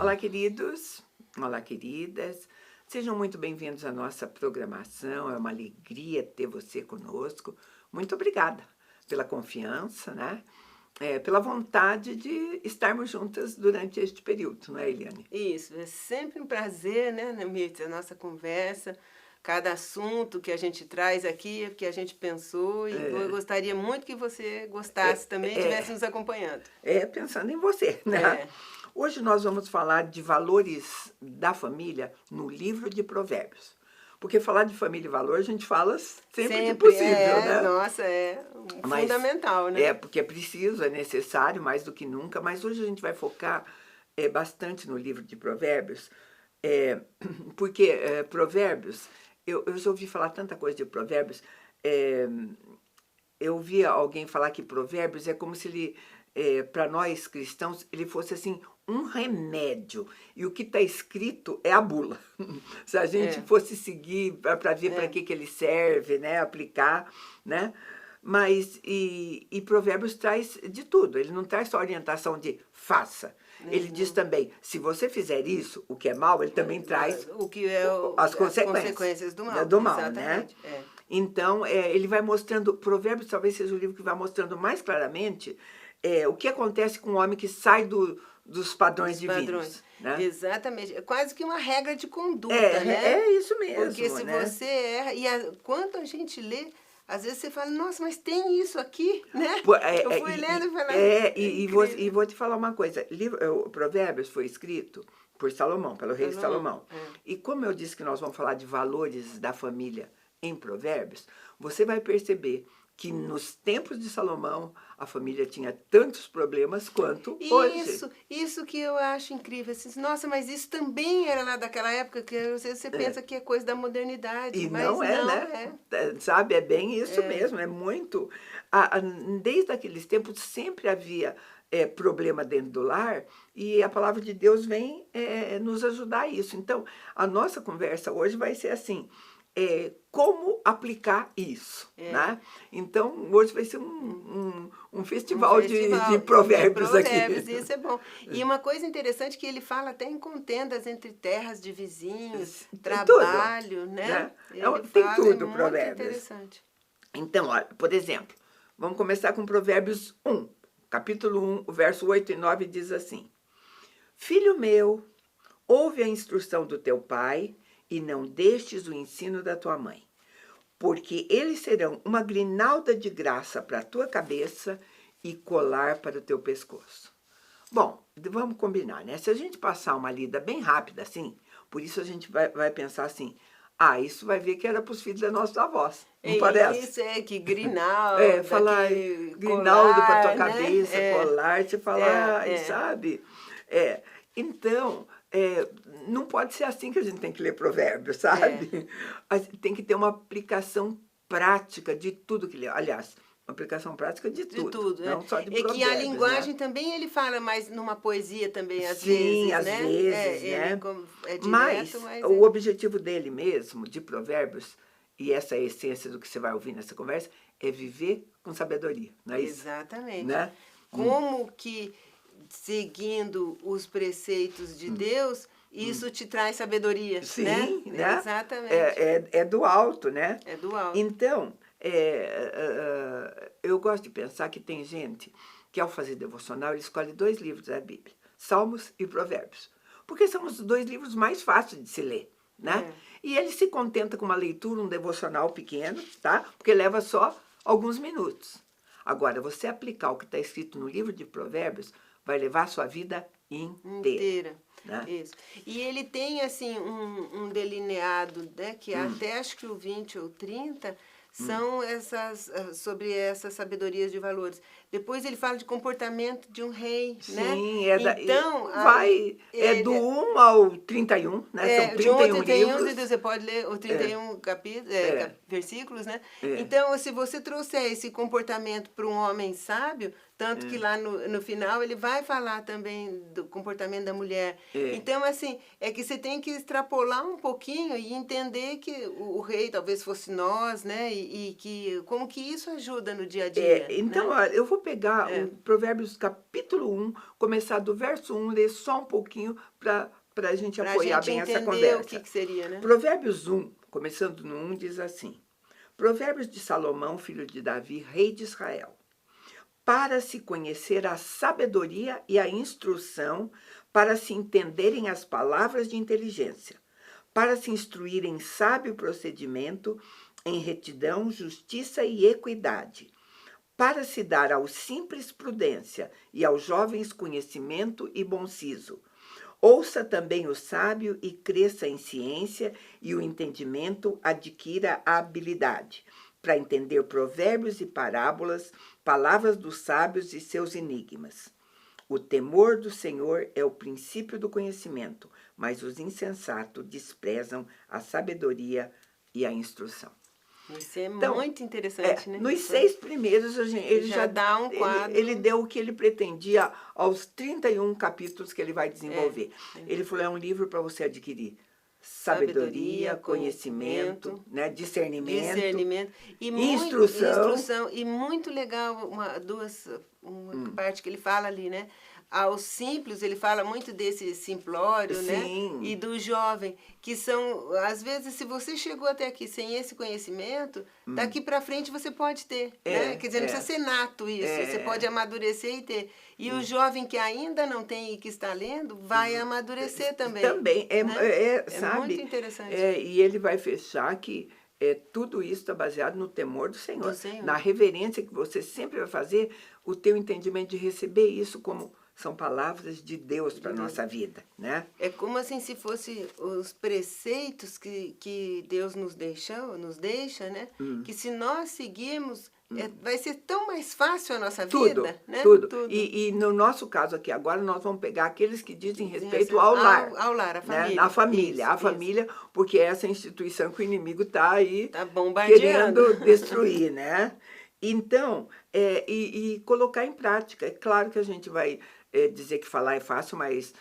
Olá, queridos. Olá, queridas. Sejam muito bem-vindos à nossa programação. É uma alegria ter você conosco. Muito obrigada pela confiança, né? Pela vontade de estarmos juntas durante este período, não é, Eliane? Isso, é sempre um prazer, né, Mirtz, a nossa conversa, cada assunto que a gente traz aqui, que a gente pensou, e eu gostaria muito que você gostasse também e estivesse nos acompanhando. Pensando em você, né? É. Hoje nós vamos falar de valores da família no livro de Provérbios. Porque falar de família e valor a gente fala sempre que Sempre, possível, né? nossa, Mas fundamental, né? porque é preciso, é necessário mais do que nunca. Mas hoje a gente vai focar bastante no livro de Provérbios, porque Provérbios, eu já ouvi falar tanta coisa de Provérbios. Eu ouvi alguém falar que Provérbios é como se ele, para nós cristãos, ele fosse assim um remédio. E o que está escrito é a bula. Se a gente fosse seguir para ver para que ele serve, né, aplicar, né? Mas, e Provérbios traz de tudo. Ele não traz só orientação de faça. Ele diz também, se você fizer isso, o que é mal, ele também traz o que é as as consequências do mal. do mal, né? Exatamente. Então, ele vai mostrando, Provérbios talvez seja o livro que vai mostrando mais claramente o que acontece com o homem que sai dos padrões divinos. Né? Exatamente. É quase que uma regra de conduta, né? É isso mesmo. Porque se né? você erra, quando a gente lê, às vezes você fala, nossa, mas tem isso aqui, né? Eu fui lendo e falei, e vou te falar uma coisa, Provérbios foi escrito por Salomão, pelo rei Salomão. E como eu disse que nós vamos falar de valores da família em Provérbios, você vai perceber que nos tempos de Salomão a família tinha tantos problemas quanto hoje. Isso que eu acho incrível. Assim, nossa, mas isso também era lá daquela época, que você pensa que é coisa da modernidade. E mas não né? Sabe, é bem isso mesmo, é muito. Desde aqueles tempos sempre havia problema dentro do lar e a palavra de Deus vem nos ajudar a isso. Então, a nossa conversa hoje vai ser assim, como aplicar isso, né? Então, hoje vai ser um festival de provérbios aqui. Isso é bom. E uma coisa interessante que ele fala até em contendas entre terras de vizinhos, trabalho, tudo, né? Tem tudo, muito Provérbios. Interessante. Então, olha, por exemplo, vamos começar com Provérbios 1, capítulo 1, o verso 8 e 9 diz assim: Filho meu, ouve a instrução do teu pai e não deixes o ensino da tua mãe, porque eles serão uma grinalda de graça para a tua cabeça e colar para o teu pescoço. Bom, vamos combinar, né? Se a gente passar uma lida bem rápida assim, por isso a gente vai pensar assim, isso vai ver que era para os filhos da nossa avós, não parece? Isso, que grinalda, falar grinaldo para tua cabeça, colar, você falar, sabe? Então, não pode ser assim que a gente tem que ler Provérbios, sabe? Tem que ter uma aplicação prática de tudo que lê. Aliás, uma aplicação prática de tudo, não só de Provérbios. Que a linguagem também ele fala mais numa poesia também, às vezes, Sim, às né? vezes, né? Direto, mas o objetivo dele mesmo, de Provérbios, e essa é a essência do que você vai ouvir nessa conversa, é viver com sabedoria, não é isso? Exatamente. Né? Como que, seguindo os preceitos de Deus, isso te traz sabedoria, Sim, né? Exatamente. É do alto, né? É do alto. Então, eu gosto de pensar que tem gente que, ao fazer devocional, ele escolhe 2 livros da Bíblia, Salmos e Provérbios, porque são os 2 livros mais fáceis de se ler, né? E ele se contenta com uma leitura, um devocional pequeno, tá? Porque leva só alguns minutos. Agora, você aplicar o que está escrito no livro de Provérbios vai levar a sua vida inteira. Né? Isso. E ele tem, assim, um delineado, né, que até acho que o 20 ou 30 são sobre essas sabedorias de valores. Depois ele fala de comportamento de um rei, né? Sim, então, do 1 ao 31, né? São 31 livros. Você pode ler os 31 versículos, né? Então, se você trouxer esse comportamento para um homem sábio, tanto que lá no final ele vai falar também do comportamento da mulher. Então, assim, é que você tem que extrapolar um pouquinho e entender que o rei talvez fosse nós, né? E que como que isso ajuda no dia a dia. Então, né? olha, eu vou pegar o Provérbios capítulo 1, começar do verso 1, ler só um pouquinho para a gente apoiar bem essa conversa. O que seria, né? Provérbios 1, começando no 1, diz assim: Provérbios de Salomão, filho de Davi, rei de Israel. Para se conhecer a sabedoria e a instrução, para se entenderem as palavras de inteligência, para se instruir em sábio procedimento, em retidão, justiça e equidade, para se dar aos simples prudência e aos jovens conhecimento e bom siso. Ouça também o sábio e cresça em ciência, e o entendimento adquira a habilidade, para entender provérbios e parábolas, palavras dos sábios e seus enigmas. O temor do Senhor é o princípio do conhecimento, mas os insensatos desprezam a sabedoria e a instrução. Isso é então, muito interessante, né? Nos 6 primeiros, ele já dá um quadro. Ele deu o que ele pretendia aos 31 capítulos que ele vai desenvolver. Ele falou, é um livro para você adquirir sabedoria, conhecimento, né, discernimento e instrução. E muito legal, uma parte que ele fala ali, né? Aos simples, ele fala muito desse simplório, Sim. né? E do jovem, que são, às vezes, se você chegou até aqui sem esse conhecimento, daqui para frente você pode ter, né? Quer dizer, não precisa ser nato isso, você pode amadurecer e ter. E o jovem que ainda não tem e que está lendo, vai amadurecer também. Também, sabe? Muito interessante. E ele vai fechar que tudo isso está baseado no temor do Senhor, na reverência que você sempre vai fazer, o teu entendimento de receber isso como são palavras de Deus para a nossa vida, né? É como assim se fosse os preceitos que Deus nos deixa, né? Que se nós seguirmos, vai ser tão mais fácil a nossa vida, né? Tudo. E no nosso caso aqui agora, nós vamos pegar aqueles que dizem respeito ao lar. Ao lar, a família. Né? A família, família, porque é essa instituição que o inimigo está aí bombardeando. querendo destruir, né? Então, e colocar em prática. É claro que a gente vai dizer que falar é fácil, mas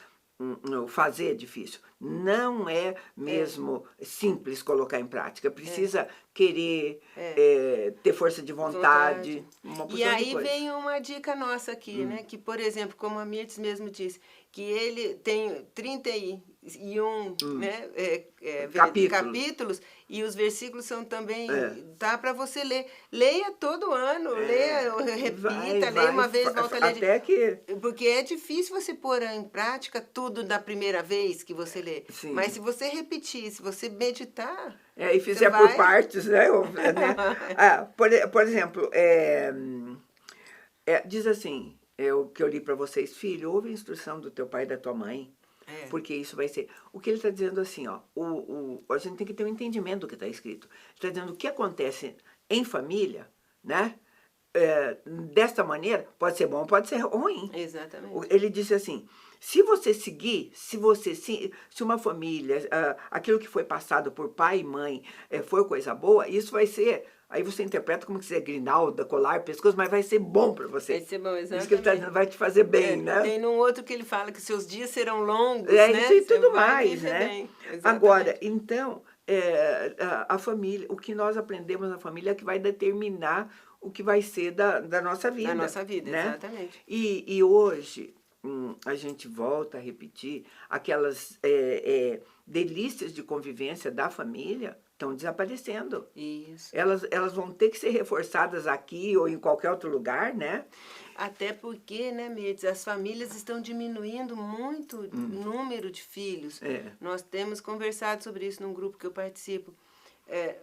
fazer é difícil. Não é mesmo simples colocar em prática. Precisa querer, ter força de vontade. Uma e aí vem uma dica nossa aqui, né? Que, por exemplo, como a Mirtes mesmo disse, que ele tem 31 né, capítulos e os versículos são também, dá para você ler. Leia todo ano, leia, repita, leia uma vez, volta a ler. Até que... Porque é difícil você pôr em prática tudo da primeira vez que você lê. Sim. Mas se você repetir, se você meditar... e fizer por partes, né? Por exemplo, diz assim, o que eu li para vocês, filho, ouve a instrução do teu pai e da tua mãe, porque isso vai ser... O que ele está dizendo assim, ó, a gente tem que ter um entendimento do que está escrito. Ele está dizendo o que acontece em família, né? Desta maneira, pode ser bom, pode ser ruim. Exatamente. Ele disse assim, se você seguir, se uma família, aquilo que foi passado por pai e mãe for coisa boa, isso vai ser... Aí você interpreta como que você grinalda, colar, pescoço, mas vai ser bom para você. Vai ser bom, exatamente. Isso que ele está dizendo, vai te fazer bem, né? Tem num outro que ele fala que seus dias serão longos, né? Isso e tudo mais, né? Agora, então, a família, o que nós aprendemos na família é que vai determinar o que vai ser da nossa vida. Da nossa vida, né? Exatamente. E hoje, a gente volta a repetir, aquelas delícias de convivência da família estão desaparecendo. Isso. Elas vão ter que ser reforçadas aqui ou em qualquer outro lugar, né? Até porque, né, Mirtes, as famílias estão diminuindo muito o número de filhos. Nós temos conversado sobre isso num grupo que eu participo.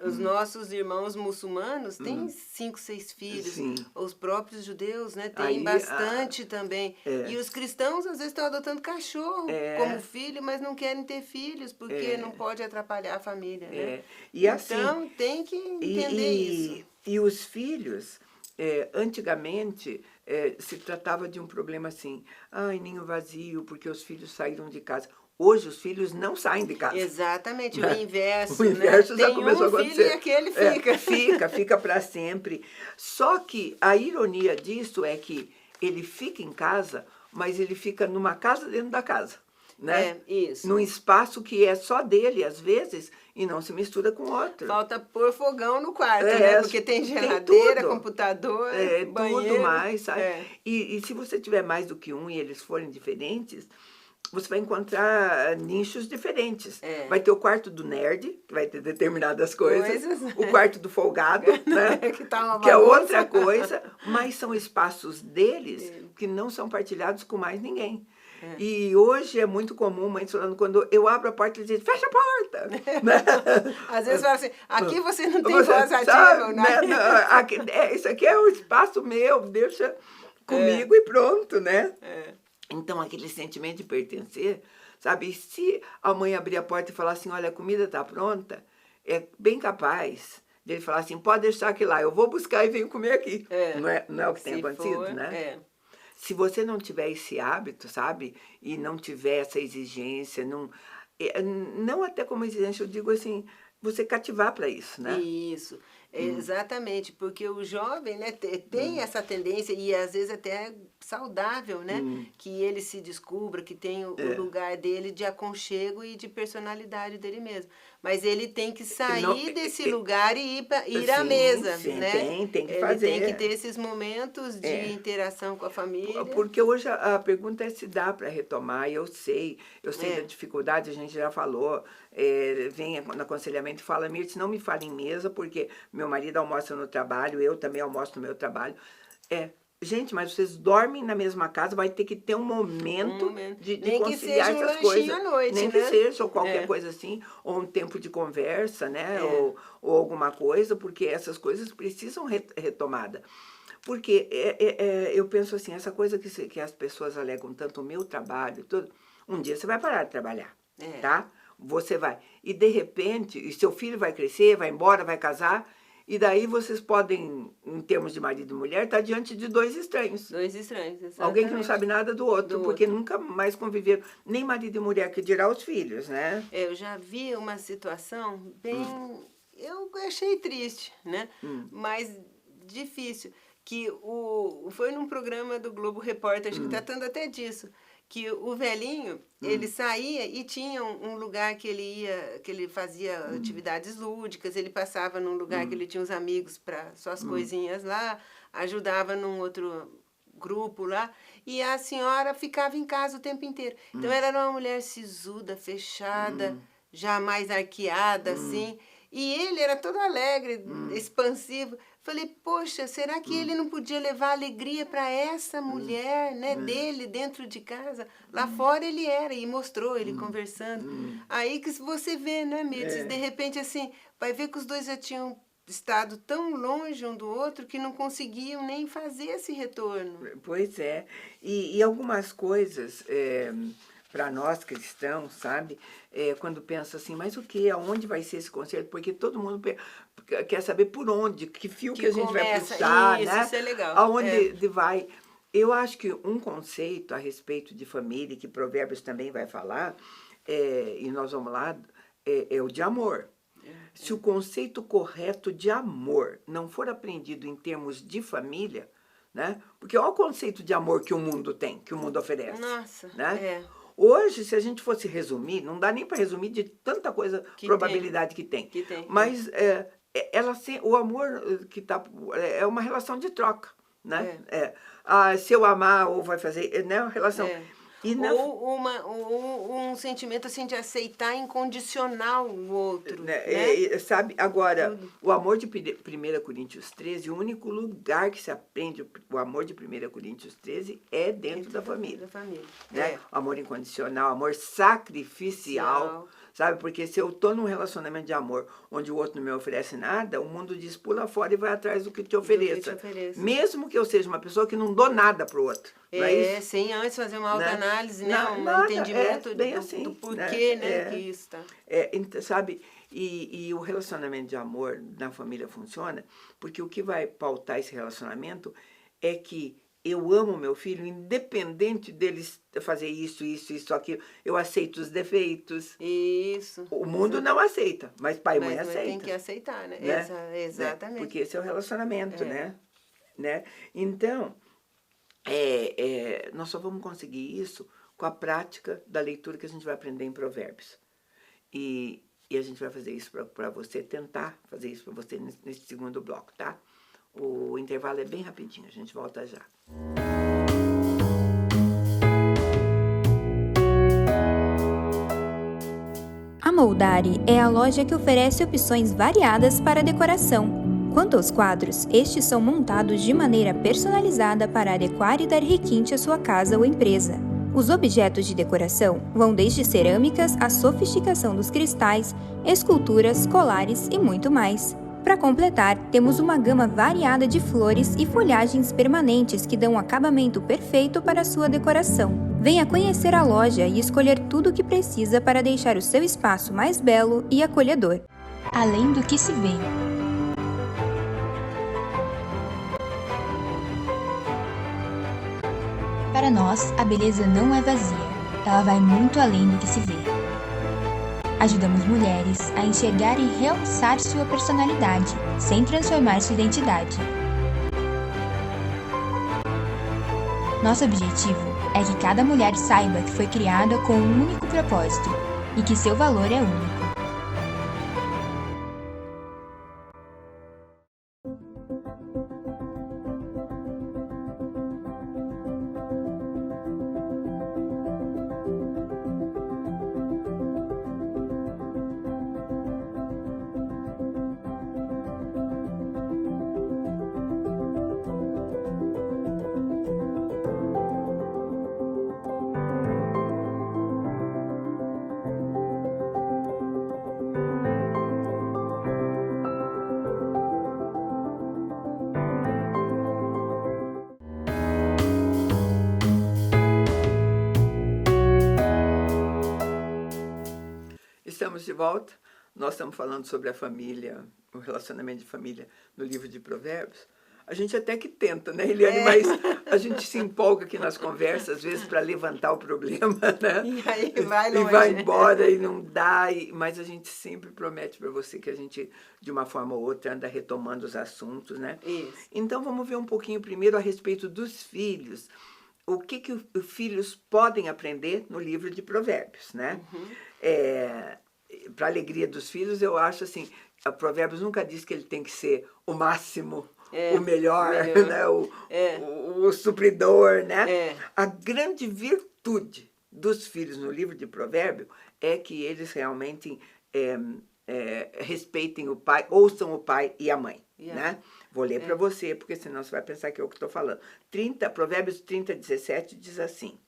Os nossos irmãos muçulmanos têm 5, 6 filhos. Sim. Os próprios judeus, né, têm bastante também. E os cristãos, às vezes, estão adotando cachorro como filho, mas não querem ter filhos, porque não pode atrapalhar a família, né? E assim, então, tem que entender isso. E os filhos, antigamente, se tratava de um problema assim, ninho vazio, porque os filhos saíram de casa. Hoje os filhos não saem de casa. Exatamente, o inverso. O inverso já começou a acontecer. Tem um filho e aquele fica. Fica para sempre. Só que a ironia disso é que ele fica em casa, mas ele fica numa casa dentro da casa. né? Isso. Num espaço que é só dele, às vezes, e não se mistura com outro. Falta pôr fogão no quarto, né? Porque tem geladeira, computador, banheiro. Tudo mais, sabe? É. E se você tiver mais do que um e eles forem diferentes, você vai encontrar nichos diferentes. É. Vai ter o quarto do nerd, que vai ter determinadas coisas. O quarto do folgado, né? que é outra coisa. Mas são espaços deles que não são partilhados com mais ninguém. E hoje é muito comum, mãe falando, quando eu abro a porta, eles dizem, fecha a porta! Às vezes fala assim, aqui você não tem voz ativa. Né? Isso aqui é o espaço meu, deixa comigo e pronto, né? Então, aquele sentimento de pertencer, sabe? E se a mãe abrir a porta e falar assim, olha, a comida está pronta, é bem capaz dele falar assim, pode deixar aqui lá, eu vou buscar e venho comer aqui. Não é o que tem acontecido, né? Se você não tiver esse hábito, sabe? E não tiver essa exigência, não até como exigência, eu digo assim, você cativar para isso, né? Isso, exatamente, porque o jovem, né, tem essa tendência, e às vezes até saudável, né? Que ele se descubra, que tem o lugar dele de aconchego e de personalidade dele mesmo. Mas ele tem que sair desse lugar e ir à mesa, né? Tem que fazer. Ele tem que ter esses momentos de interação com a família. Porque hoje a pergunta é se dá para retomar, e eu sei da dificuldade, a gente já falou, vem no aconselhamento e fala, Mirtz, não me fale em mesa, porque meu marido almoça no trabalho, eu também almoço no meu trabalho. Gente, mas vocês dormem na mesma casa, vai ter que ter um momento de conciliar essas coisas. À noite, nem né? que seja, ou qualquer coisa assim, ou um tempo de conversa, né? Ou alguma coisa, porque essas coisas precisam retomada. Porque eu penso assim, essa coisa que as pessoas alegam tanto o meu trabalho, tudo, um dia você vai parar de trabalhar, tá? Você vai. E de repente, e seu filho vai crescer, vai embora, vai casar, e daí vocês podem, em termos de marido e mulher, estar diante de dois estranhos. Dois estranhos, exatamente. Alguém que não sabe nada do outro, porque nunca mais conviveram, nem marido e mulher, que dirá os filhos, né? Eu já vi uma situação bem... Eu achei triste, né? Mas difícil. Que foi num programa do Globo Repórter, acho que tratando até disso, que o velhinho, ele saía e tinha um lugar que ele fazia atividades lúdicas, ele passava num lugar que ele tinha uns amigos para suas coisinhas lá, ajudava num outro grupo lá, e a senhora ficava em casa o tempo inteiro. Então, ela era uma mulher sisuda, fechada, jamais arqueada, assim, e ele era todo alegre, expansivo. Falei, poxa, será que ele não podia levar alegria para essa mulher, né, dele, dentro de casa? Lá fora ele era, e mostrou ele conversando. Aí que você vê, né, Mirtz? De repente, assim, vai ver que os dois já tinham estado tão longe um do outro que não conseguiam nem fazer esse retorno. Pois é. E algumas coisas... para nós cristãos, sabe? Quando pensa assim, mas o que? Aonde vai ser esse concerto? Porque todo mundo quer saber por onde, que fio que a gente vai puxar, né? Isso é legal. Aonde vai. Eu acho que um conceito a respeito de família, que Provérbios também vai falar, e nós vamos lá, é o de amor. Se o conceito correto de amor não for aprendido em termos de família, né? Porque olha o conceito de amor que o mundo tem, que o mundo oferece. Nossa, né? Hoje, se a gente fosse resumir, não dá nem para resumir de tanta coisa, probabilidade que tem. Mas o amor que tá, é uma relação de troca, né? Se eu amar ou vai fazer, né? Uma relação... Ou um sentimento assim de aceitar incondicional o outro. Né? Sabe, agora, o amor de 1 Coríntios 13, o único lugar que se aprende o amor de 1 Coríntios 13 é dentro da família. Né? Amor incondicional, amor sacrificial. Sabe, porque se eu estou num relacionamento de amor onde o outro não me oferece nada, o mundo diz pula fora e vai atrás do que te ofereça. Mesmo que eu seja uma pessoa que não dou nada pro outro. Sem antes fazer uma autoanálise, né? Entendimento do porquê, né? Que isso tá. Sabe, e o relacionamento de amor na família funciona porque o que vai pautar esse relacionamento é que eu amo meu filho, independente deles fazer isso, aquilo. Eu aceito os defeitos. Isso. O mundo não aceita, mas pai e mãe aceitam. Tem que aceitar, né? Exatamente. Porque esse é o relacionamento, né? Então, nós só vamos conseguir isso com a prática da leitura que a gente vai aprender em Provérbios. E a gente vai fazer isso para você, tentar fazer isso para você nesse segundo bloco, tá? O intervalo é bem rapidinho, a gente volta já. A Moldari é a loja que oferece opções variadas para decoração. Quanto aos quadros, estes são montados de maneira personalizada para adequar e dar requinte à sua casa ou empresa. Os objetos de decoração vão desde cerâmicas à sofisticação dos cristais, esculturas, colares e muito mais. Para completar, temos uma gama variada de flores e folhagens permanentes que dão um acabamento perfeito para a sua decoração. Venha conhecer a loja e escolher tudo o que precisa para deixar o seu espaço mais belo e acolhedor. Além do que se vê. Para nós, a beleza não é vazia, ela vai muito além do que se vê. Ajudamos mulheres a enxergar e realçar sua personalidade, sem transformar sua identidade. Nosso objetivo é que cada mulher saiba que foi criada com um único propósito e que seu valor é único. Estamos de volta. Nós estamos falando sobre a família, o relacionamento de família no livro de Provérbios. A gente até que tenta, né, Eliane? Mas a gente se empolga aqui nas conversas, às vezes, para levantar o problema, né? E aí vai longe. E vai embora e não dá. Mas a gente sempre promete para você que a gente, de uma forma ou outra, anda retomando os assuntos, né? Isso. Então, vamos ver um pouquinho primeiro a respeito dos filhos. O que os filhos podem aprender no livro de Provérbios, né? Para a alegria dos filhos, eu acho assim, a Provérbios nunca diz que ele tem que ser o máximo, o melhor, né? o supridor, né? A grande virtude dos filhos no livro de Provérbios é que eles realmente respeitem o pai, ouçam o pai e a mãe, né? Vou ler para você, porque senão você vai pensar que é o que estou falando. Provérbios 30, 17 diz assim: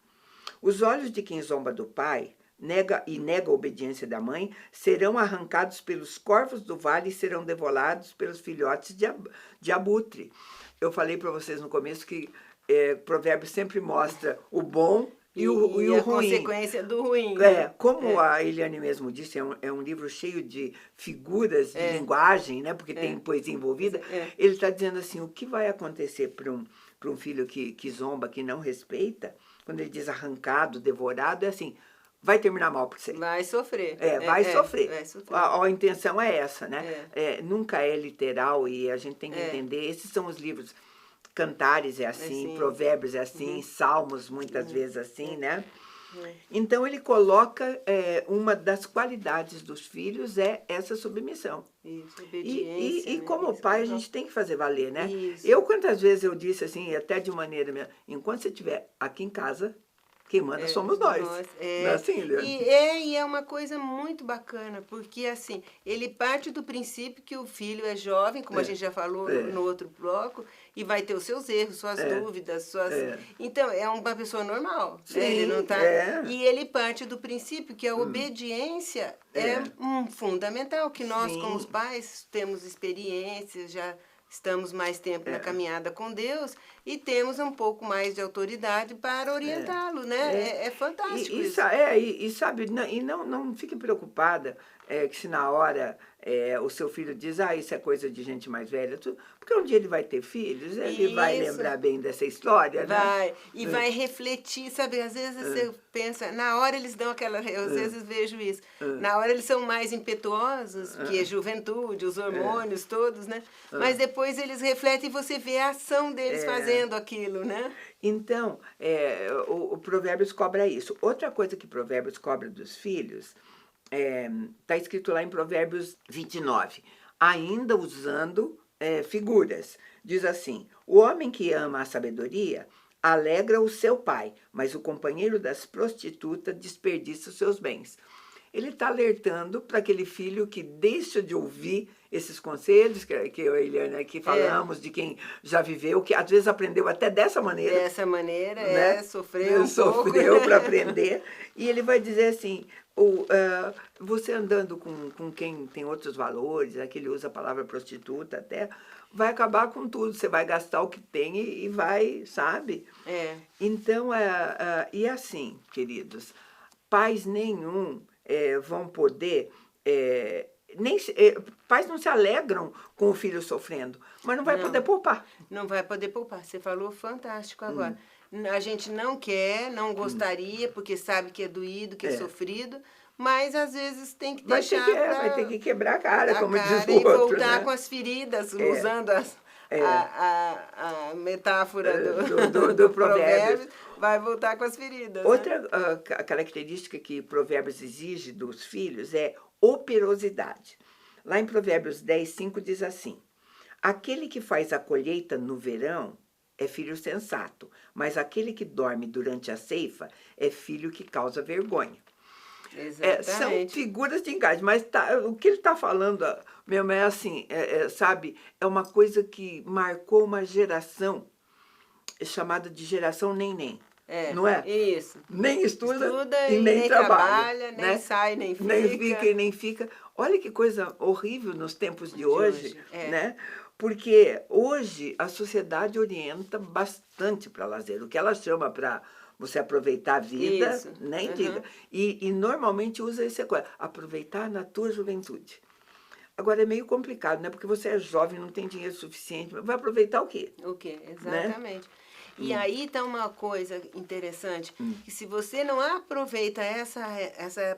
os olhos de quem zomba do pai nega a obediência da mãe, serão arrancados pelos corvos do vale e serão devorados pelos filhotes de abutre. Eu falei para vocês no começo que Provérbios sempre mostra o bom e o ruim. A consequência do ruim. Como a Eliane mesmo disse, é um livro cheio de figuras de linguagem, né? Porque tem poesia envolvida. Ele está dizendo assim, o que vai acontecer para um filho que zomba, que não respeita, quando ele diz arrancado, devorado, é assim, vai terminar mal para você. Vai sofrer. Vai sofrer. Vai sofrer. A intenção é essa, né? Nunca é literal e a gente tem que entender. Esses são os livros. Cantares é assim, Provérbios é assim, Salmos muitas vezes assim, né? Então ele coloca uma das qualidades dos filhos é essa submissão. Isso, obediência. E como pai a gente tem que fazer valer, né? Isso. Quantas vezes eu disse assim, até de maneira, enquanto você estiver aqui em casa, quem manda somos nós. Não é assim, Eliane? E é uma coisa muito bacana, porque assim, ele parte do princípio que o filho é jovem, como a gente já falou no outro bloco, e vai ter os seus erros, suas dúvidas, Então, é uma pessoa normal. Sim, ele não tá... E ele parte do princípio que a obediência é fundamental, que nós, como os pais, temos experiências, já estamos mais tempo na caminhada com Deus e temos um pouco mais de autoridade para orientá-lo, né? É fantástico isso. E sabe, não fique preocupada que se na hora o seu filho diz, isso é coisa de gente mais velha, porque um dia ele vai ter filhos, ele vai lembrar bem dessa história, vai, né? E vai refletir, sabe? Às vezes você pensa, na hora eles dão aquela... Eu às vezes vejo isso. Na hora eles são mais impetuosos, que é juventude, os hormônios todos, né? Mas depois eles refletem e você vê a ação deles fazendo fazendo aquilo, né? Então, o Provérbios cobra isso. Outra coisa que Provérbios cobra dos filhos, está escrito lá em Provérbios 29, ainda usando figuras. Diz assim, o homem que ama a sabedoria alegra o seu pai, mas o companheiro das prostitutas desperdiça os seus bens. Ele está alertando para aquele filho que deixa de ouvir esses conselhos que eu e a Eliane aqui falamos, de quem já viveu, que às vezes aprendeu até dessa maneira. Dessa maneira, né? Sofreu Sofreu para aprender. E ele vai dizer assim, você andando com quem tem outros valores, aqui ele usa a palavra prostituta até, vai acabar com tudo, você vai gastar o que tem e vai, sabe? Então, e assim, queridos, pais nenhum vão poder... pais não se alegram com o filho sofrendo, mas não vai poder poupar. Não vai poder poupar. Você falou fantástico agora. A gente não quer, não gostaria, porque sabe que é doído, que é sofrido, mas às vezes tem que deixar... Vai ter que quebrar a cara, como diz o outro. E voltar, né? Com as feridas, usando a metáfora do Provérbios, vai voltar com as feridas. Outra característica que Provérbios exige dos filhos é operosidade. Lá em Provérbios 10, 5 diz assim, aquele que faz a colheita no verão é filho sensato, mas aquele que dorme durante a ceifa é filho que causa vergonha. São figuras de engate, mas o que ele está falando mesmo é assim, sabe, é uma coisa que marcou uma geração chamada de geração nem-nem. Não é? Isso. Nem estuda e nem trabalha, né? Nem sai, nem fica. Nem fica e nem fica. Olha que coisa horrível nos tempos de hoje, né? Porque hoje a sociedade orienta bastante para lazer. O que ela chama para você aproveitar a vida, nem diga. E normalmente usa essa coisa, aproveitar na tua juventude. Agora é meio complicado, né? Porque você é jovem, não tem dinheiro suficiente, vai aproveitar o quê? O quê? Exatamente. Né? E aí está uma coisa interessante, que se você não aproveita essa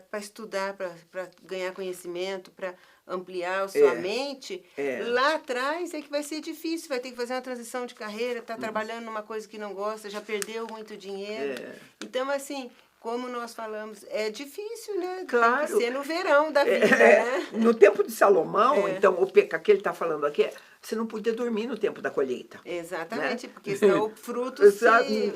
para estudar, para ganhar conhecimento, para ampliar a sua mente, lá atrás é que vai ser difícil, vai ter que fazer uma transição de carreira, tá trabalhando numa coisa que não gosta, já perdeu muito dinheiro. Então, assim, como nós falamos, é difícil, né? Claro. Tem que ser no verão da vida, né? No tempo de Salomão, então, o pecado que ele está falando aqui você não podia dormir no tempo da colheita. Exatamente, né? Porque senão o fruto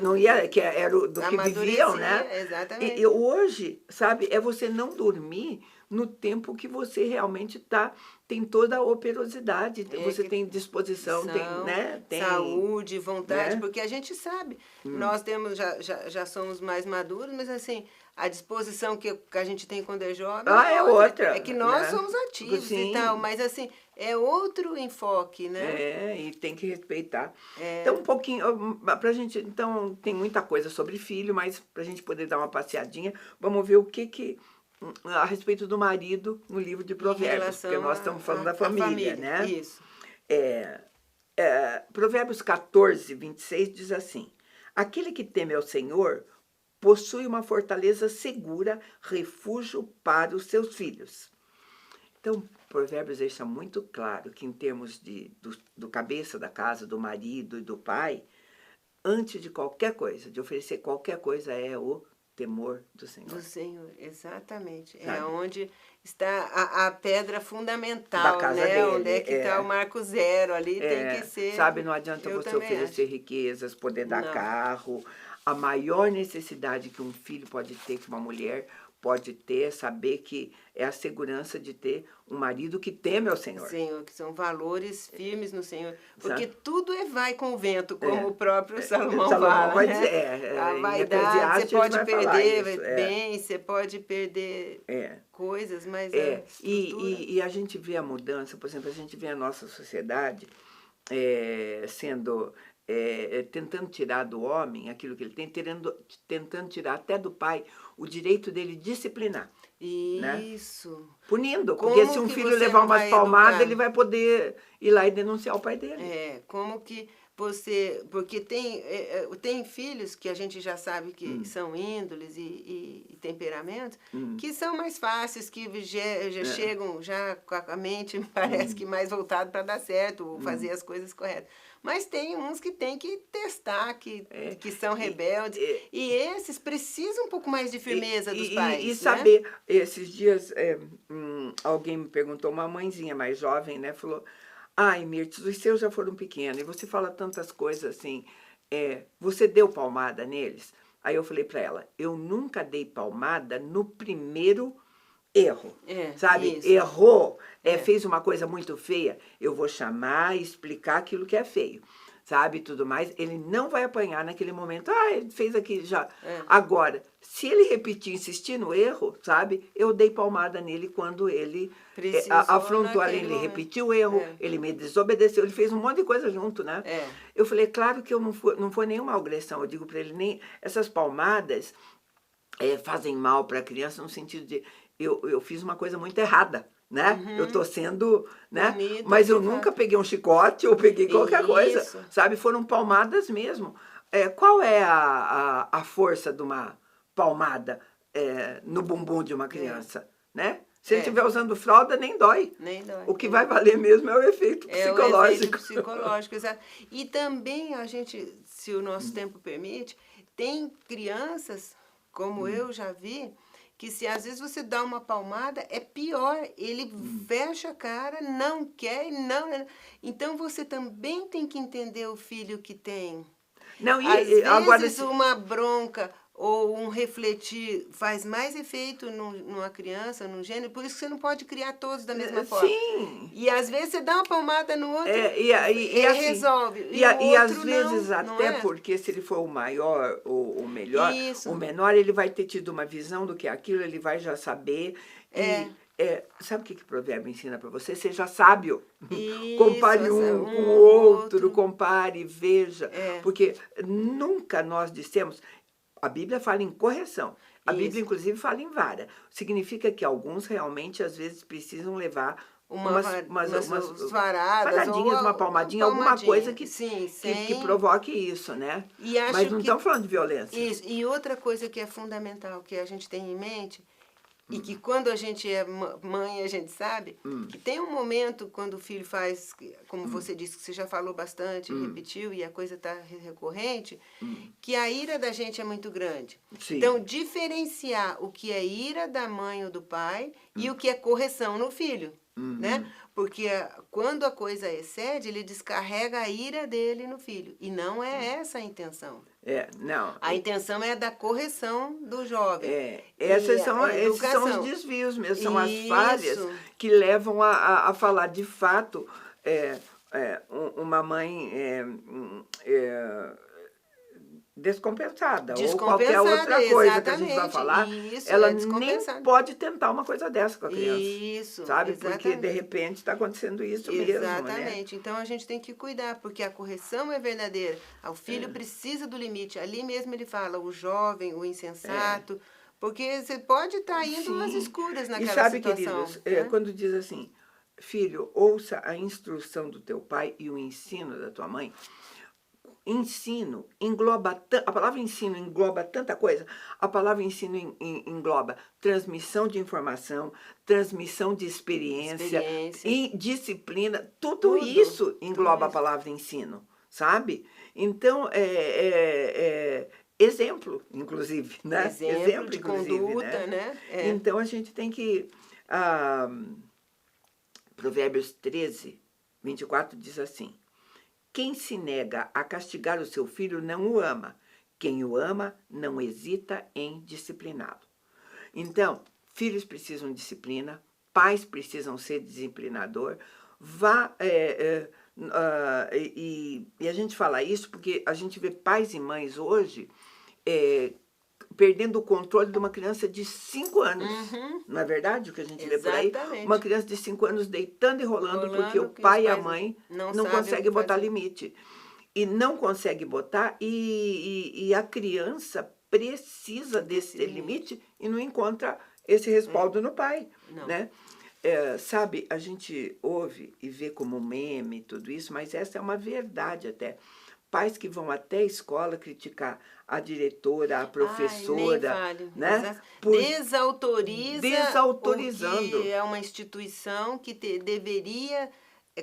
não ia, que era do que viviam, né? Exatamente. E hoje, sabe, é você não dormir no tempo que você realmente tem toda a operosidade, você tem disposição, tem saúde, vontade, né? Porque a gente sabe, nós temos, já somos mais maduros, mas assim, a disposição que a gente tem quando é jovem é outra. É que nós somos ativos e tal, mas assim, é outro enfoque, né? E tem que respeitar. Então, um pouquinho, pra gente, então, tem muita coisa sobre filho, mas pra gente poder dar uma passeadinha, vamos ver o que a respeito do marido no livro de Provérbios, porque nós estamos falando da família, né? Isso. Provérbios 14, 26 diz assim, aquele que teme ao Senhor possui uma fortaleza segura, refúgio para os seus filhos. Então, Provérbios deixa muito claro que em termos do cabeça da casa, do marido e do pai, antes de qualquer coisa, de oferecer qualquer coisa, é o temor do Senhor. Do Senhor, exatamente. Sabe? É onde está a pedra fundamental, da casa dele. Onde é que está o marco zero ali, tem que ser... Sabe, não adianta você oferecer riquezas, poder dar carro. A maior necessidade que um filho pode ter, que uma mulher pode ter, é saber que é a segurança de ter um marido que teme ao Senhor. Senhor, que são valores firmes no Senhor. Porque tudo vai com o vento, como o próprio Salomão fala. Vai né? dizer, a vaidade, você pode perder bens, você pode perder coisas, mas e a gente vê a mudança, por exemplo, a gente vê a nossa sociedade sendo... tentando tirar do homem aquilo que ele tem, tentando tirar até do pai o direito dele disciplinar. Isso. Né? Punindo, porque se um filho levar umas palmadas, ele vai poder ir lá e denunciar o pai dele. Como que porque tem filhos que a gente já sabe que são índoles e temperamentos, que são mais fáceis, que já chegam já com a mente, parece que mais voltado para dar certo, ou fazer as coisas corretas. Mas tem uns que tem que testar, que são rebeldes, e esses precisam um pouco mais de firmeza dos pais. E saber, né? Esses dias alguém me perguntou, uma mãezinha mais jovem, né, falou: ai, Mirtes, os seus já foram pequenos, e você fala tantas coisas assim, você deu palmada neles? Aí eu falei para ela, eu nunca dei palmada no primeiro erro, sabe? Isso. Errou, fez uma coisa muito feia, eu vou chamar e explicar aquilo que é feio, sabe? Tudo mais, ele não vai apanhar naquele momento, ele fez aqui já. Agora, se ele repetir, insistir no erro, sabe? Eu dei palmada nele quando ele afrontou ali, ele repetiu o erro, ele me desobedeceu, ele fez um monte de coisa junto, né? Eu falei, claro que eu não foi nenhuma agressão, eu digo para ele, nem essas palmadas fazem mal para a criança no sentido de eu fiz uma coisa muito errada, né? Eu tô sendo, né? Bonito, mas eu nunca peguei um chicote ou peguei qualquer coisa, sabe? Foram palmadas mesmo. Qual é a força de uma palmada no bumbum de uma criança, né? Se ele estiver usando fralda, nem dói. Nem dói. O que vai valer mesmo é o efeito psicológico. O efeito psicológico, exato. E também a gente, se o nosso tempo permite, tem crianças, como eu já vi, que se às vezes você dá uma palmada, é pior. Ele fecha a cara, não quer, não. Então você também tem que entender o filho que tem. Não, às vezes agora, uma bronca ou um refletir faz mais efeito numa criança, num gênero, por isso que você não pode criar todos da mesma forma. Sim. E às vezes você dá uma palmada no outro e assim, resolve. E às vezes até porque se ele for o maior ou o melhor, o menor, ele vai ter tido uma visão do que é aquilo, ele vai já saber. Sabe o que provérbio ensina para você? Seja sábio. Isso, compare um com o outro, compare, veja. Porque nunca nós dissemos... A Bíblia fala em correção. A Bíblia, inclusive, fala em vara. Significa que alguns realmente, às vezes, precisam levar umas varadas, paradinhas, uma palmadinha, alguma coisa que provoque isso, né? Mas não estamos falando de violência. Isso. E outra coisa que é fundamental, que a gente tem em mente, e que quando a gente é mãe, a gente sabe, que tem um momento quando o filho faz, como você disse, que você já falou bastante, repetiu, e a coisa está recorrente, que a ira da gente é muito grande. Sim. Então, diferenciar o que é ira da mãe ou do pai e o que é correção no filho, né? Porque quando a coisa excede, ele descarrega a ira dele no filho. E não é essa a intenção. Não. A intenção é da correção do jovem. Esses são os desvios mesmo, são as falhas que levam a falar de fato uma mãe descompensada ou qualquer outra coisa que a gente vai falar, ela nem pode tentar uma coisa dessa com a criança. Isso, sabe? Exatamente. Porque, de repente, está acontecendo isso mesmo, Exatamente. Né? Então, a gente tem que cuidar, porque a correção é verdadeira. O filho precisa do limite. Ali mesmo ele fala, o jovem, o insensato, porque você pode estar indo nas escuras naquela situação. E sabe, queridos, quando diz assim, filho, ouça a instrução do teu pai e o ensino da tua mãe, ensino engloba, a palavra ensino engloba tanta coisa. A palavra ensino engloba transmissão de informação, transmissão de experiência. E disciplina. Tudo isso engloba a palavra ensino, sabe? Então, exemplo, inclusive, né? Exemplo de conduta, né? Então, a gente tem que... Provérbios 13, 24 diz assim, quem se nega a castigar o seu filho não o ama. Quem o ama não hesita em discipliná-lo. Então, filhos precisam de disciplina, pais precisam ser disciplinador. E a gente fala isso porque a gente vê pais e mães hoje perdendo o controle de uma criança de 5 anos. Não é verdade o que a gente vê por aí? Uma criança de 5 anos deitando e rolando porque o pai e a mãe não conseguem botar limite. E não consegue botar, e a criança precisa desse limite e não encontra esse respaldo no pai. Né? Sabe, a gente ouve e vê como meme tudo isso, mas essa é uma verdade até. pais que vão até a escola criticar a diretora, a professora, Ai, nem fale. né? Desautorizando o que é uma instituição que deveria,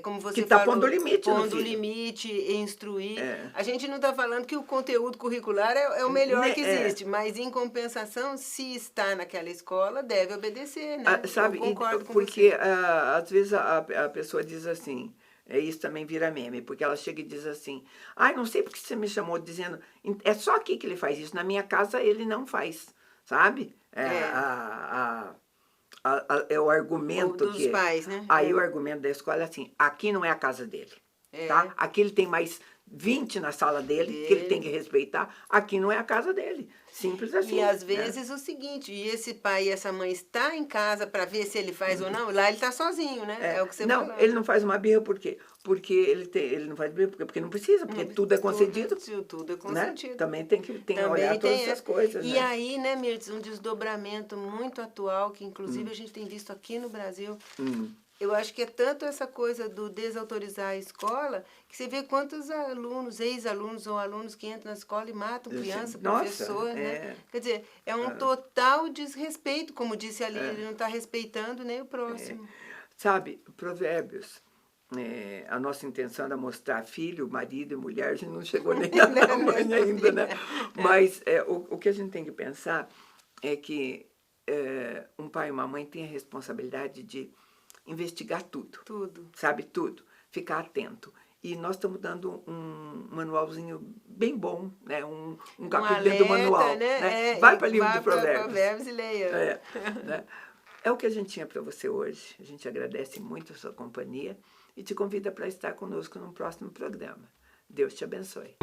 como você que tá falou, pondo limite no pondo filho. limite, instruir. A gente não está falando que o conteúdo curricular é o melhor que existe, mas em compensação, se está naquela escola, deve obedecer, né? Sabe, Eu concordo com porque você. às vezes a pessoa diz assim, isso também vira meme, porque ela chega e diz assim, ai, não sei porque você me chamou dizendo, é só aqui que ele faz isso, na minha casa ele não faz, sabe? É o argumento Ou dos que... pais, né? Aí o argumento da escola é assim, aqui não é a casa dele, tá? Aqui ele tem mais 20 na sala dele, que ele tem que respeitar, aqui não é a casa dele. Simples assim. E às vezes o seguinte, e esse pai e essa mãe está em casa para ver se ele faz ou não, lá ele está sozinho, né? É o que você falou. Não, ele não faz uma birra por quê? Porque ele não faz birra porque não precisa, porque tudo é concedido. Tudo é concedido. Né? Também tem que olhar todas essas coisas. E né? aí, né, Mirtz, um desdobramento muito atual, que inclusive a gente tem visto aqui no Brasil. Eu acho que é tanto essa coisa do desautorizar a escola, que você vê quantos alunos, ex-alunos ou alunos que entram na escola e matam criança, professor, né? Quer dizer, é um total desrespeito, como disse ali, ele não está respeitando nem o próximo. Sabe, Provérbios, a nossa intenção era mostrar filho, marido e mulher, a gente não chegou nem na mãe ainda, né? Mas o que a gente tem que pensar é que um pai e uma mãe têm a responsabilidade de investigar tudo. Tudo. Sabe, tudo. Ficar atento. E nós estamos dando um manualzinho bem bom, né? Um capítulo dentro do manual. Né? Vai para o livro de Provérbios. Provérbios e leia. Né? É o que a gente tinha para você hoje. A gente agradece muito a sua companhia e te convida para estar conosco no próximo programa. Deus te abençoe.